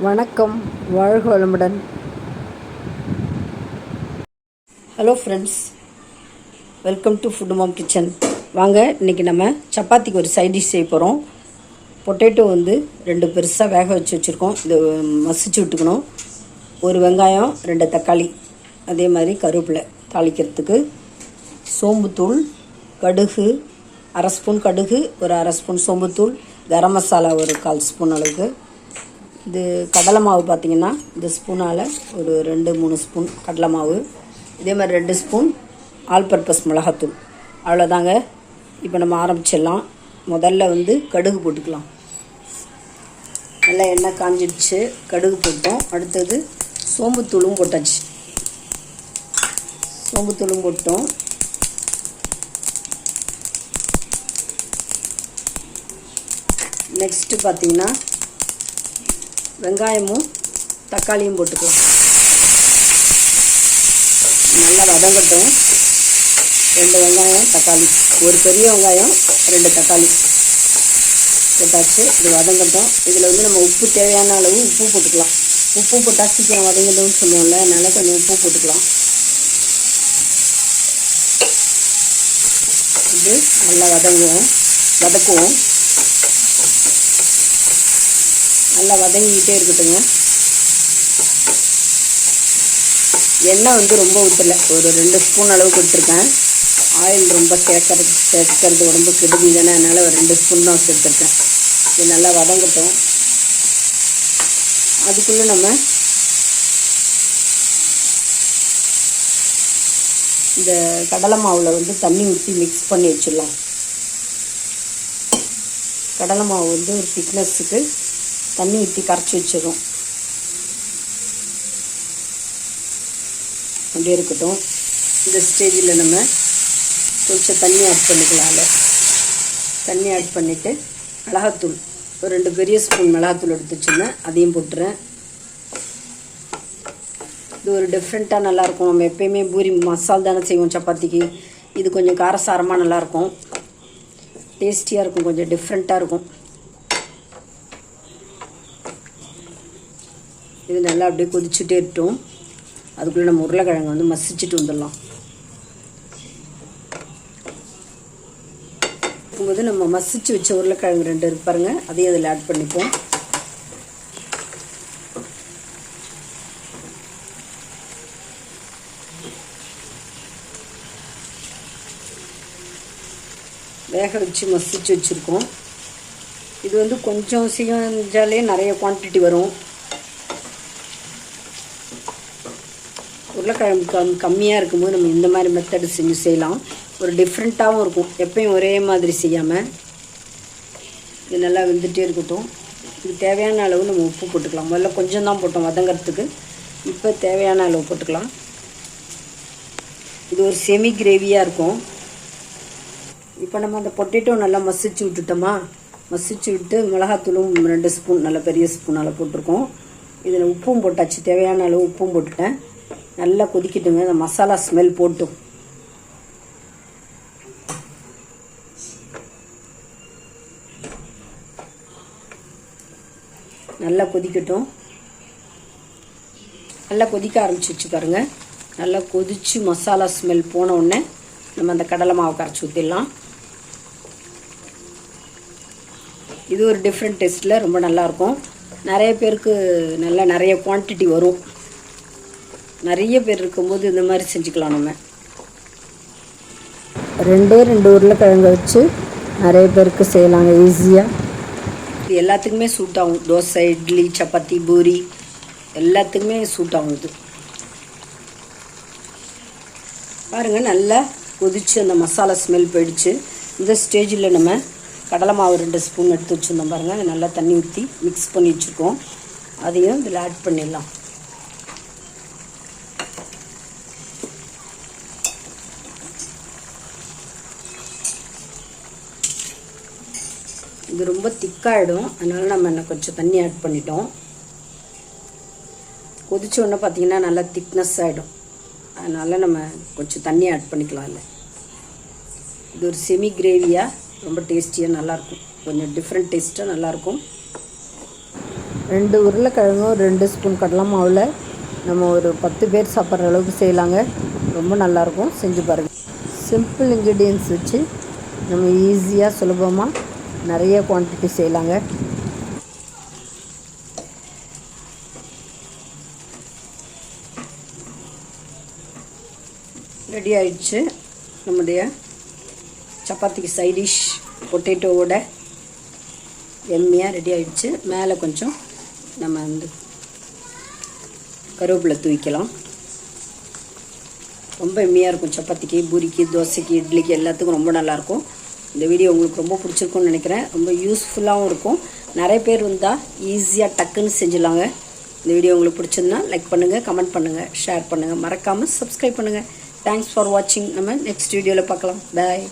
வணக்கம், வாழ்க வளமுடன். Hello friends, welcome to food mom kitchen. வாங்க, இன்றைக்கி நம்ம சப்பாத்திக்கு ஒரு சைட் டிஷ் செய்ய போகிறோம். பொட்டேட்டோ வந்து 2 பெருசாக வேக வச்சுருக்கோம். இது மசிச்சு விட்டுக்கணும். ஒரு வெங்காயம், 2 தக்காளி, அதே மாதிரி கருவேப்பிலை தாளிக்கிறதுக்கு, சோம்புத்தூள், கடுகு, 1/2 ஸ்பூன் கடுகு, ஒரு 1/2 ஸ்பூன் சோம்புத்தூள், கரம் மசாலா ஒரு 1/4 ஸ்பூன் அளவுக்கு. இது கடலை மாவு பார்த்திங்கன்னா இந்த ஸ்பூனால் ஒரு 2-3 ஸ்பூன் கடலை மாவு, இதே மாதிரி 2 ஸ்பூன் ஆல் பர்பஸ் மிளகாத்தூள். அவ்வளோதாங்க. இப்போ நம்ம ஆரம்பிச்சிடலாம். முதல்ல வந்து கடுகு போட்டுக்கலாம். நல்லா எண்ணெய் காஞ்சிடுச்சு, கடுகு போட்டோம். அடுத்தது சோம்புத்தூளும் போட்டாச்சு. சோம்புத்தூளும் போட்டோம். நெக்ஸ்ட்டு பார்த்திங்கன்னா வெங்காயமும் தக்காளியும் போட்டுக்கலாம். நல்லா வதங்கட்டும். 2 வெங்காயம், தக்காளி, ஒரு பெரிய வெங்காயம், 2 தக்காளி போட்டாச்சு. இது வதங்கட்டும். இதில் வந்து நம்ம உப்பு தேவையான அளவு உப்பு போட்டுக்கலாம். உப்பு போட்டால் சீக்கிரம் வதங்கிடும்னு சொல்லுவோம்ல, அதனால் கொஞ்சம் உப்பு போட்டுக்கலாம். இது நல்லா வதக்குவோம். நல்லா வதங்கிக்கிட்டே இருக்கட்டுங்க. எண்ணெய் வந்து ரொம்ப ஊற்றலை, ஒரு 2 ஸ்பூன் அளவுக்கு விட்டுருக்கேன். ஆயில் ரொம்ப சேர்க்கறது உடம்பு கெடுதி தானே, அதனால் ஒரு 2 ஸ்பூன் தான் சேர்த்துருக்கேன். இது நல்லா வதங்கட்டும். அதுக்குள்ளே நம்ம இந்த கடலை மாவில் வந்து தண்ணி ஊற்றி மிக்ஸ் பண்ணி வச்சிடலாம். கடலை மாவு வந்து ஒரு திக்னஸுக்கு தண்ணி ஊற்றி கரைச்சி வச்சிடும். அப்படியே இருக்கட்டும். இந்த ஸ்டேஜில் நம்ம கொஞ்சம் தண்ணி ஆட் பண்ணிக்கலாம். தண்ணி ஆட் பண்ணிவிட்டு மிளகாத்தூள் ஒரு 2 பெரிய ஸ்பூன் மிளகாத்தூள் எடுத்து வச்சுருந்தேன், அதையும் போட்டுறேன். இது ஒரு டிஃப்ரெண்ட்டாக நல்லாயிருக்கும். நம்ம எப்போயுமே பூரி மசால் தானே செய்வோம் சப்பாத்திக்கு. இது கொஞ்சம் காரசாரமாக நல்லாயிருக்கும், டேஸ்டியாக இருக்கும், கொஞ்சம் டிஃப்ரெண்ட்டாக இருக்கும். இது நல்லா அப்படியே கொதிச்சுட்டே இருக்கட்டும். அதுக்குள்ளே நம்ம உருளைக்கிழங்கு வந்து மசிச்சுட்டு வந்துடலாம். இருக்கும்போது நம்ம மசிச்சு வச்ச உருளைக்கிழங்கு 2 இருக்கு பாருங்க, அதையும் அதில் ஆட் பண்ணிப்போம். வேக வச்சு மசிச்சு வச்சுருக்கோம். இது வந்து கொஞ்சம் செஞ்சாலே நிறைய குவான்டிட்டி வரும். உருளைக்கிழங்கு கம்மியாக இருக்கும்போது நம்ம இந்த மாதிரி மெத்தடு செஞ்சு செய்யலாம். ஒரு டிஃப்ரெண்ட்டாகவும் இருக்கும், எப்பயும் ஒரே மாதிரி செய்யாமல். இது நல்லா வெந்துகிட்டே இருக்கட்டும். இது தேவையான அளவு நம்ம உப்பு போட்டுக்கலாம். முதல்ல கொஞ்சம் தான் போட்டோம் வதங்கிறதுக்கு, இப்போ தேவையான அளவு போட்டுக்கலாம். இது ஒரு செமி கிரேவியாக இருக்கும். இப்போ நம்ம அந்த பொட்டேட்டோ நல்லா மசிச்சு விட்டுட்டோமா, மசிச்சு விட்டு மிளகாத்தூளும் 2 ஸ்பூன் நல்ல பெரிய ஸ்பூனால் போட்டிருக்கோம். இதில் உப்பும் போட்டாச்சு, தேவையான அளவு உப்பும் போட்டுட்டேன். நல்லா கொதிக்கிட்டுங்க. இந்த மசாலா ஸ்மெல் போட்டும் நல்லா கொதிக்கட்டும். நல்லா கொதிக்க ஆரம்பிச்சிச்சு பாருங்கள். நல்லா கொதித்து மசாலா ஸ்மெல் போன உடனே நம்ம அந்த கடலை மாவு கரைச்சி ஊற்றிடலாம். இது ஒரு டிஃப்ரெண்ட் டேஸ்ட்டில் ரொம்ப நல்லாயிருக்கும். நிறைய பேருக்கு நிறைய குவான்டிட்டி வரும். நிறைய பேர் இருக்கும்போது இந்த மாதிரி செஞ்சுக்கலாம். நம்ம 2 உருளைக்கிழங்கு வச்சு நிறைய பேருக்கு செய்யலாங்க ஈஸியாக. இது எல்லாத்துக்குமே சூட் ஆகும். தோசை, இட்லி, சப்பாத்தி, பூரி எல்லாத்துக்குமே சூட் ஆகும். இது பாருங்கள், நல்லா கொதிச்சு அந்த மசாலா ஸ்மெல் போயிடுச்சு. இந்த ஸ்டேஜில் நம்ம கடலை மாவு 2 ஸ்பூன் எடுத்து வச்சுருந்தோம் பாருங்கள். அது நல்லா தண்ணி ஊற்றி மிக்ஸ் பண்ணி வச்சுருக்கோம். அதையும் இதில் ஆட் பண்ணிடலாம். இது ரொம்ப திக்காகிடும், அதனால் நம்ம இன்னும் கொஞ்சம் தண்ணி ஆட் பண்ணிட்டோம். கொதிச்ச உடனே பார்த்திங்கன்னா நல்லா திக்னஸ் ஆகிடும், அதனால் நம்ம கொஞ்சம் தண்ணி ஆட் பண்ணிக்கலாம். இல்லை, இது ஒரு செமி கிரேவியாக ரொம்ப டேஸ்டியாக நல்லாயிருக்கும். கொஞ்சம் டிஃப்ரெண்ட் டேஸ்ட்டாக நல்லாயிருக்கும். 2 உருளைக்கிழங்கும் 2 ஸ்பூன் கடலை மாவில் நம்ம ஒரு 10 பேர் சாப்பிட்ற அளவுக்கு செய்யலாங்க. ரொம்ப நல்லாயிருக்கும், செஞ்சு பாருங்கள். சிம்பிள் இன்க்ரீடியன்ட்ஸ் வச்சு நம்ம ஈஸியாக சுலபமாக நிறைய குவான்டிட்டி செய்யலாங்க. ரெடி ஆயிடுச்சு நம்முடைய சப்பாத்திக்கு சைடிஷ் பொட்டேட்டோவோட எம்மியாக ரெடி ஆயிடுச்சு. மேலே கொஞ்சம் நம்ம வந்து கருவேப்பிலை தூவிக்கலாம். ரொம்ப எம்மியாக இருக்கும். சப்பாத்திக்கு, பூரிக்கு, தோசைக்கு, இட்லிக்கு எல்லாத்துக்கும் ரொம்ப நல்லாயிருக்கும். இந்த வீடியோ உங்களுக்கு ரொம்ப பிடிச்சிருக்கும்னு நினைக்கிறேன். ரொம்ப யூஸ்ஃபுல்லாகவும் இருக்கும். நிறைய பேர் வந்தால் ஈஸியாக டக்குன்னு செஞ்சிடலாங்க. இந்த வீடியோ உங்களுக்கு பிடிச்சிருந்தா லைக் பண்ணுங்கள், கமெண்ட் பண்ணுங்கள், ஷேர் பண்ணுங்கள், மறக்காமல் சப்ஸ்கிரைப் பண்ணுங்கள். தேங்க்ஸ் ஃபார் வாட்சிங். நம்ம நெக்ஸ்ட் வீடியோவில் பார்க்கலாம். பாய்.